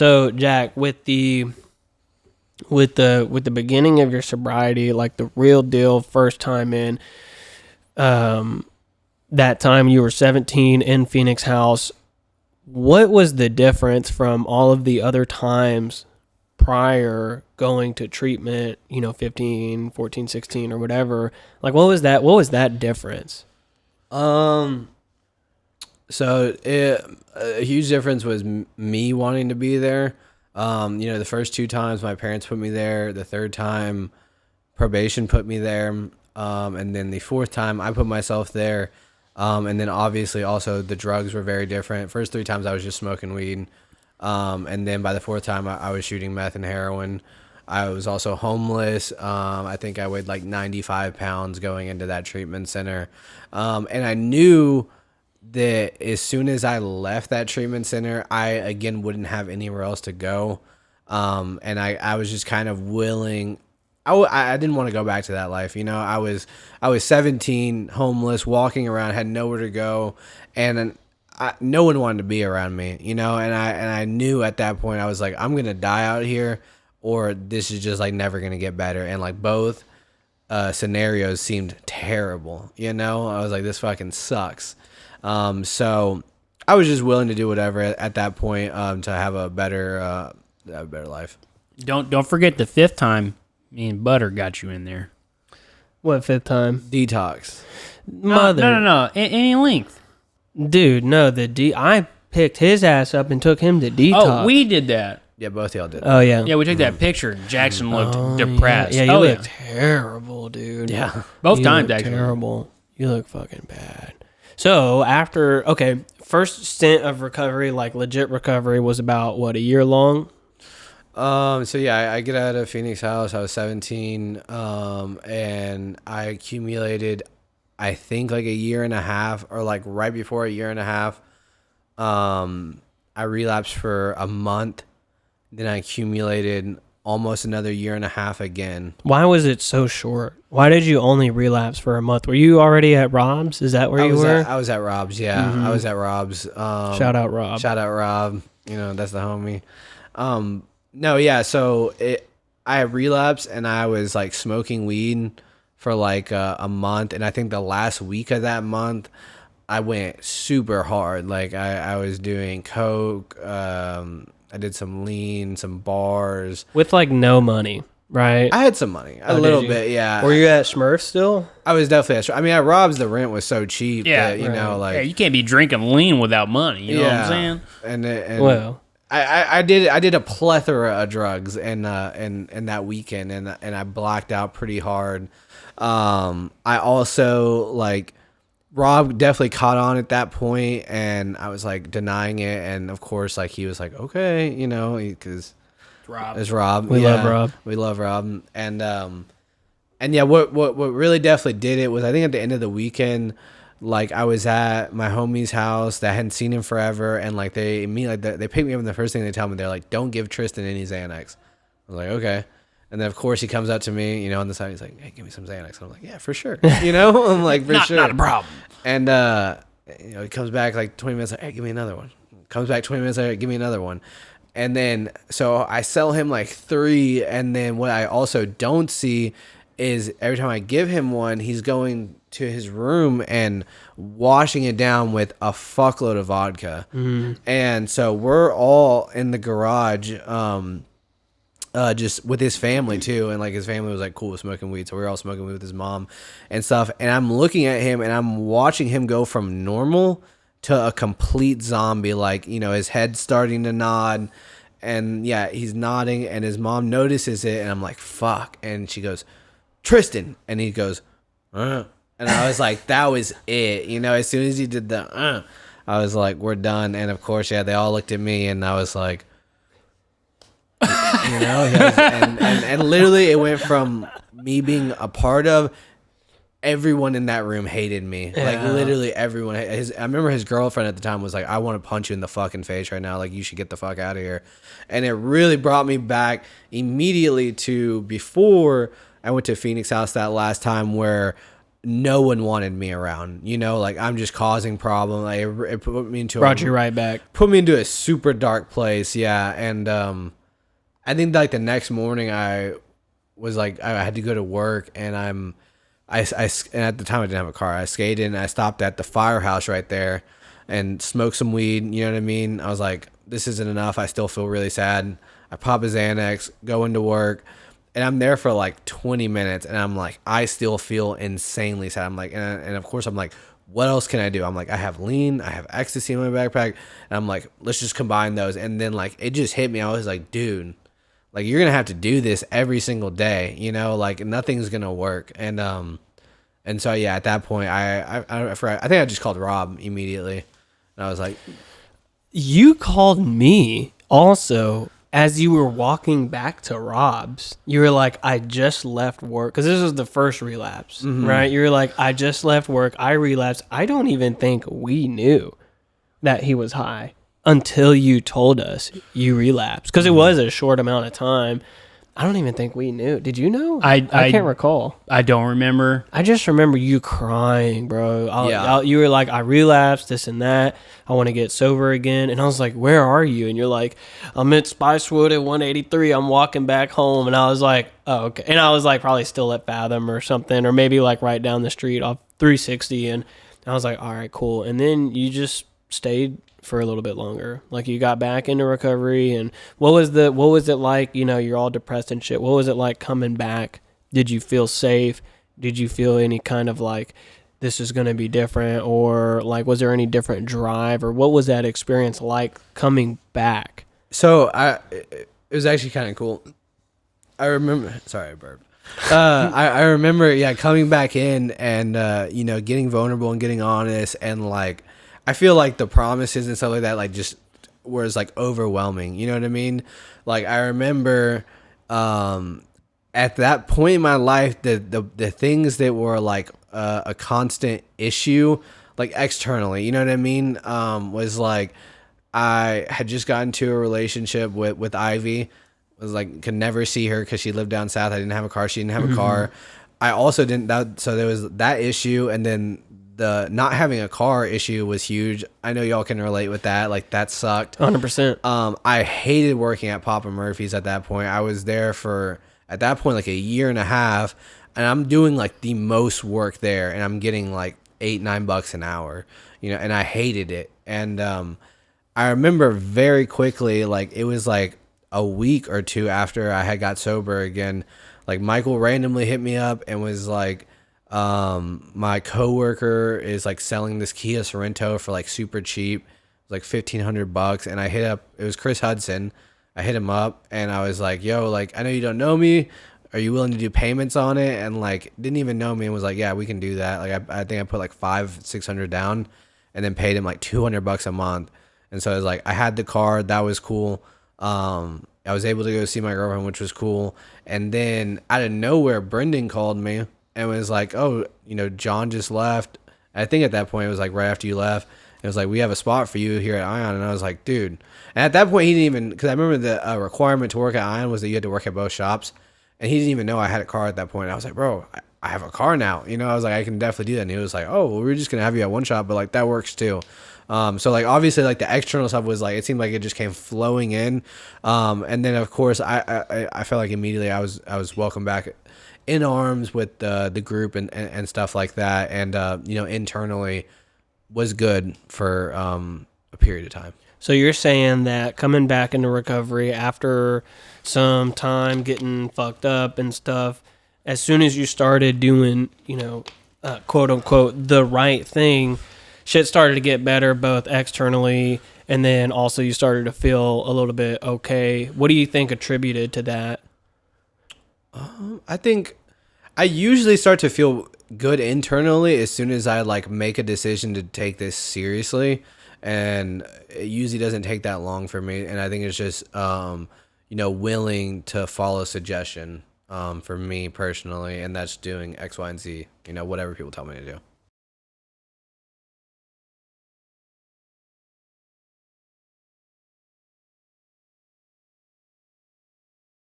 So Jack, with the beginning of your sobriety, like the real deal, first time in, that time you were 17 in Phoenix House, what was the difference from all of the other times prior going to treatment, 15, 14, 16 or whatever? Like, what was that difference? So a huge difference was me wanting to be there. The first 2 times my parents put me there. The third time probation put me there. And then the fourth time I put myself there. And then obviously also the drugs were very different. First 3 times I was just smoking weed. And then by the fourth time I was shooting meth and heroin. I was also homeless. I think I weighed like 95 pounds going into that treatment center. And I knew that as soon as I left that treatment center, I again wouldn't have anywhere else to go. And I was just kind of willing. I didn't want to go back to that life. I was 17, homeless, walking around, had nowhere to go, and no one wanted to be around me. And I knew at that point I was like, I'm gonna die out here, or this is just like never gonna get better. And like both scenarios seemed terrible. I was like, this fucking sucks. So I was just willing to do whatever at that point to have a better life. Don't forget the 5th time me and Butter got you in there. What 5th time? Detox. Mother. No. Any length. Dude, no, I picked his ass up and took him to detox. Oh, we did that. Yeah, both of y'all did. Oh, yeah. Yeah, we took that picture. Jackson looked depressed. Yeah, you look terrible, dude. Yeah. Both times, look actually. Terrible. You look fucking bad. So first stint of recovery, like legit recovery, was about, what, a year long? So yeah, I get out of Phoenix House. I was 17, and I accumulated, I think, like a year and a half, or like right before a year and a half. I relapsed for a month. Then I accumulated almost another year and a half again. Why was it so short? Why did you only relapse for a month? Were you already at Rob's? Is that where you were? I was at Rob's, yeah. Mm-hmm. I was at Rob's. Shout out Rob. Shout out Rob. That's the homie. No, yeah, so I relapsed, and I was like smoking weed for like a month, and I think the last week of that month, I went super hard. Like I was doing coke, I did some lean, some bars. With like no money, right? I had some money, a little bit, yeah. Were you at Smurf still? I was definitely at Rob's, the rent was so cheap that, yeah, you can't be drinking lean without money, you know what I'm saying? And well, I did a plethora of drugs in that weekend, and I blacked out pretty hard. I also, like, Rob definitely caught on at that point, and I was like denying it, and of course, like, he was like, okay, because it's Rob. We love Rob. We love Rob, and yeah, what really definitely did it was, I think at the end of the weekend, like, I was at my homie's house that I hadn't seen him forever, and like they picked me up, and the first thing they tell me, they're like, don't give Tristan any Xanax. I was like, okay. And then of course he comes up to me, on the side, he's like, hey, give me some Xanax. And I'm like, yeah, for sure. I'm like, for sure. Not a problem. And he comes back like 20 minutes later, hey, give me another one. Comes back 20 minutes later, give me another one. And then so I sell him like 3, and then what I also don't see is every time I give him one, he's going to his room and washing it down with a fuckload of vodka. Mm-hmm. And so we're all in the garage, just with his family too, and like his family was like cool with smoking weed, so we were all smoking weed with his mom and stuff. And I'm looking at him, and I'm watching him go from normal to a complete zombie. Like, his head starting to nod, and yeah, he's nodding, and his mom notices it, and I'm like, fuck. And she goes, Tristan, and he goes, and I was like, that was it. As soon as he did the I was like, we're done. And of course, yeah, they all looked at me, and I was like, and literally it went from me being a part of, everyone in that room hated me. Yeah. Like, literally everyone. I remember his girlfriend at the time was like, I want to punch you in the fucking face right now. Like, you should get the fuck out of here. And it really brought me back immediately to before I went to Phoenix House that last time, where no one wanted me around. You know, like I'm just causing problems. Like it put me into Brought you right back. put me into a super dark place. Yeah, and I think like the next morning I was like I had to go to work, and and at the time I didn't have a car. I skated and I stopped at the firehouse right there and smoked some weed. You know what I mean? I was like, this isn't enough. I still feel really sad. I pop a Xanax, go into work, and I'm there for like 20 minutes, and I'm like, I still feel insanely sad. I'm like, and of course I'm like, what else can I do? I'm like, I have lean, I have ecstasy in my backpack, and I'm like, let's just combine those. And then like it just hit me. I was like, dude, like you're gonna have to do this every single day. You know, like nothing's gonna work. And so yeah, at that point, I forgot, I think I just called Rob immediately, and I was like, You called me also as you were walking back to Rob's. You were like, I just left work. Because this was the first relapse, right? You were like, I just left work. I relapsed. I don't even think we knew that he was high until you told us you relapsed. Because it was a short amount of time. I don't even think we knew. Did you know? I can't recall. I don't remember. I just remember you crying, bro. Yeah. You were like, I relapsed, this and that. I want to get sober again. And I was like, where are you? And you're like, I'm at Spicewood at 183. I'm walking back home. And I was like, oh, okay. And I was like, probably still at Fathom or something, or maybe like right down the street off 360. And I was like, all right, cool. And then you just stayed for a little bit longer. Like you got back into recovery. And what was it like? You know, you're all depressed and shit. What was it like coming back? Did you feel safe? Did you feel any kind of like, this is going to be different? Or like, was there any different drive? Or what was that experience like coming back? so it was actually kind of cool. I remember, sorry, I burped. I remember, yeah, coming back in and, you know, getting vulnerable and getting honest, and like, I feel like the promises and stuff like that, like just was like overwhelming. You know what I mean? Like I remember, at that point in my life, the things that were like a constant issue, like externally, you know what I mean? Was like, I had just gotten to a relationship with Ivy. Was like, could never see her because she lived down south. I didn't have a car. She didn't have a car. I also didn't, so there was that issue. And then the not having a car issue was huge. I know y'all can relate with that. Like that sucked. 100%. I hated working at Papa Murphy's at that point. I was there for, at that point, like a year and a half, and I'm doing like the most work there, and I'm getting like $8-9 an hour, you know, and I hated it. And I remember very quickly, like it was like a week or two after I had got sober again, like Michael randomly hit me up and was like, my coworker is like selling this Kia Sorento for like super cheap, like $1,500. And I hit up, it was Chris Hudson. I hit him up and I was like, yo, like, I know you don't know me. Are you willing to do payments on it? And like, didn't even know me and was like, yeah, we can do that. Like, I think I put like $500-600 down and then paid him like $200 a month. And so I was like, I had the card. That was cool. I was able to go see my girlfriend, which was cool. And then out of nowhere, Brendan called me and was like, oh, you know, John just left. I think at that point, it was like right after you left. It was like, we have a spot for you here at Ion. And I was like, dude. And at that point, he didn't even, because I remember the requirement to work at Ion was that you had to work at both shops. And he didn't even know I had a car at that point. And I was like, bro, I have a car now. You know, I was like, I can definitely do that. And he was like, oh, well, we're just going to have you at one shop, but like that works too. So like obviously like the external stuff was like, it seemed like it just came flowing in. And then of course I felt like immediately I was welcomed back in arms with the group and stuff like that. And, you know, internally was good for, a period of time. So you're saying that coming back into recovery after some time getting fucked up and stuff, as soon as you started doing, you know, quote unquote, the right thing, shit started to get better both externally and then also you started to feel a little bit okay. What do you think attributed to that? I think I usually start to feel good internally as soon as I like make a decision to take this seriously. And it usually doesn't take that long for me. And I think it's just, you know, willing to follow suggestion for me personally. And that's doing X, Y, and Z, you know, whatever people tell me to do.